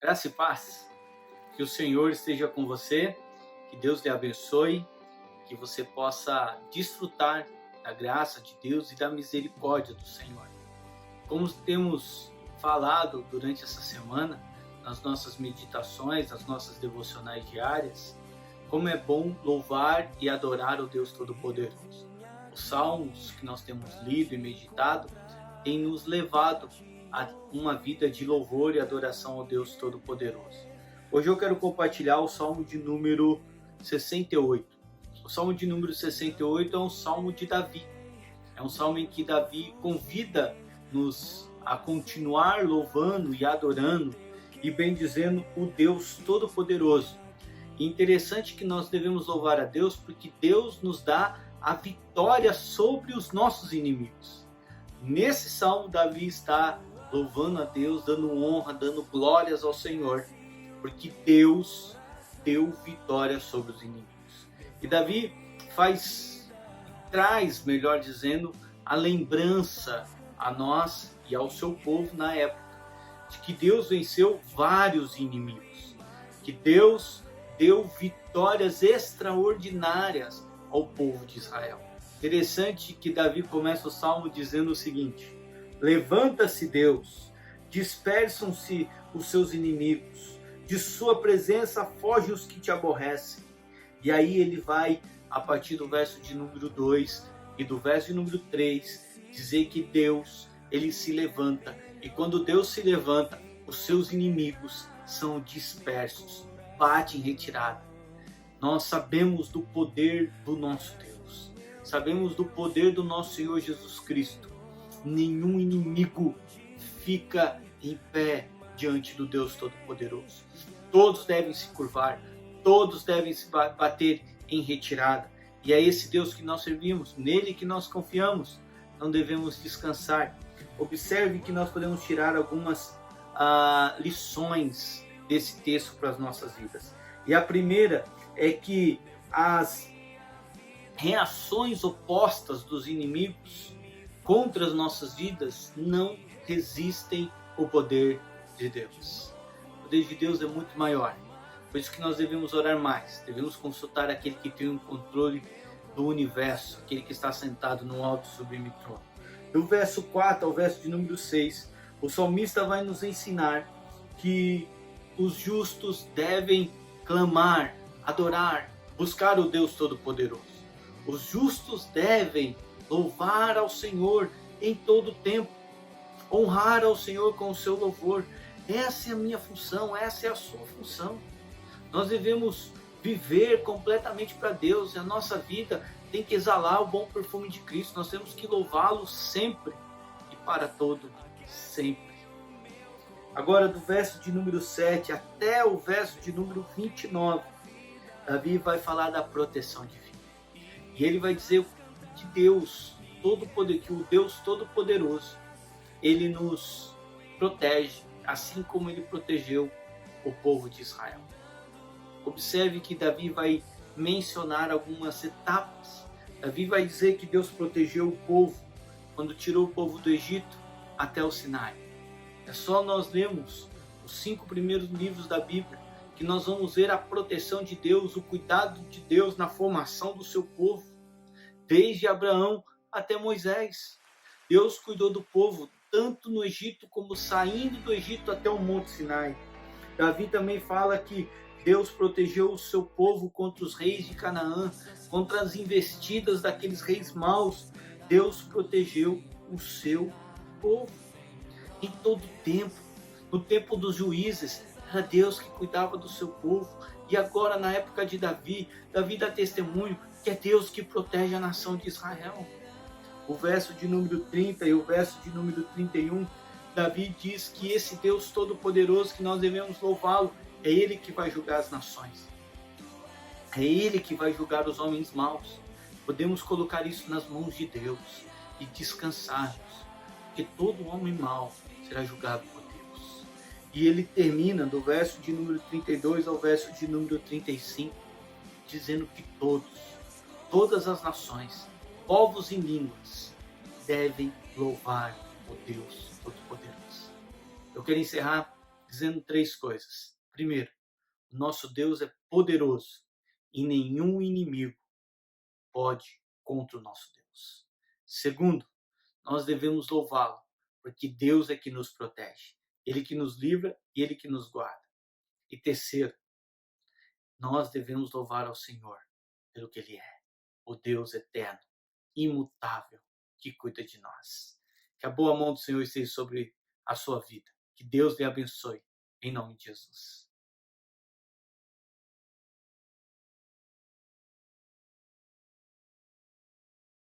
Graça e paz. Que o Senhor esteja com você, que Deus lhe abençoe, que você possa desfrutar da graça de Deus e da misericórdia do Senhor. Como temos falado durante essa semana, nas nossas meditações, nas nossas devocionais diárias, como é bom louvar e adorar o Deus Todo-Poderoso. Os salmos que nós temos lido e meditado têm nos levado a uma vida de louvor e adoração ao Deus Todo-Poderoso. Hoje eu quero compartilhar o Salmo de número 68. O Salmo de número 68 é um Salmo de Davi. É um Salmo em que Davi convida-nos a continuar louvando e adorando e bendizendo o Deus Todo-Poderoso. E interessante que nós devemos louvar a Deus porque Deus nos dá a vitória sobre os nossos inimigos. Nesse Salmo, Davi está louvando a Deus, dando honra, dando glórias ao Senhor, porque Deus deu vitória sobre os inimigos. E Davi traz, melhor dizendo, a lembrança a nós e ao seu povo na época, de que Deus venceu vários inimigos, que Deus deu vitórias extraordinárias ao povo de Israel. Interessante que Davi começa o Salmo dizendo o seguinte: levanta-se Deus, dispersam-se os seus inimigos, de sua presença fogem os que te aborrecem. E aí ele vai, a partir do verso de número 2 e do verso de número 3, dizer que Deus, ele se levanta. E quando Deus se levanta, os seus inimigos são dispersos, batem em retirada. Nós sabemos do poder do nosso Deus. Sabemos do poder do nosso Senhor Jesus Cristo. Nenhum inimigo fica em pé diante do Deus Todo-Poderoso. Todos devem se curvar, todos devem se bater em retirada. E é esse Deus que nós servimos, nele que nós confiamos, não devemos descansar. Observe que nós podemos tirar algumas lições desse texto para as nossas vidas. E a primeira é que as reações opostas dos inimigos contra as nossas vidas não resistem ao poder de Deus. O poder de Deus é muito maior. Por isso que nós devemos orar mais. Devemos consultar aquele que tem o controle do universo, aquele que está sentado no alto e sublime trono. Do verso 4 ao verso de número 6, o salmista vai nos ensinar que os justos devem clamar, adorar, buscar o Deus Todo-Poderoso. Os justos devem louvar ao Senhor em todo o tempo, honrar ao Senhor com o seu louvor. Essa é a minha função, essa é a sua função. Nós devemos viver completamente para Deus, e a nossa vida tem que exalar o bom perfume de Cristo. Nós temos que louvá-lo sempre e para todo sempre. Agora, do verso de número 7 até o verso de número 29, Davi vai falar da proteção divina. E ele vai dizer que Deus que o Deus Todo-Poderoso, ele nos protege, assim como ele protegeu o povo de Israel. Observe que Davi vai mencionar algumas etapas. Davi vai dizer que Deus protegeu o povo quando tirou o povo do Egito até o Sinai. É só nós lermos os 5 primeiros livros da Bíblia que nós vamos ver a proteção de Deus, o cuidado de Deus na formação do seu povo, desde Abraão até Moisés. Deus cuidou do povo tanto no Egito como saindo do Egito até o Monte Sinai. Davi também fala que Deus protegeu o seu povo contra os reis de Canaã, contra as investidas daqueles reis maus. Deus protegeu o seu povo. Em todo tempo, no tempo dos juízes, era Deus que cuidava do seu povo. E agora, na época de Davi, Davi dá testemunho que é Deus que protege a nação de Israel. O verso de número 30 e o verso de número 31, Davi diz que esse Deus Todo-Poderoso, que nós devemos louvá-lo, é Ele que vai julgar as nações. É Ele que vai julgar os homens maus. Podemos colocar isso nas mãos de Deus e descansarmos, porque todo homem mau será julgado por Deus. E ele termina do verso de número 32 ao verso de número 35, dizendo que todas as nações, povos e línguas, devem louvar o Deus Todo-Poderoso. Eu quero encerrar dizendo 3 coisas. Primeiro, nosso Deus é poderoso e nenhum inimigo pode contra o nosso Deus. Segundo, nós devemos louvá-lo, porque Deus é que nos protege, Ele que nos livra e Ele que nos guarda. E terceiro, nós devemos louvar ao Senhor pelo que Ele é, o Deus eterno, imutável, que cuida de nós. Que a boa mão do Senhor esteja sobre a sua vida. Que Deus lhe abençoe, em nome de Jesus.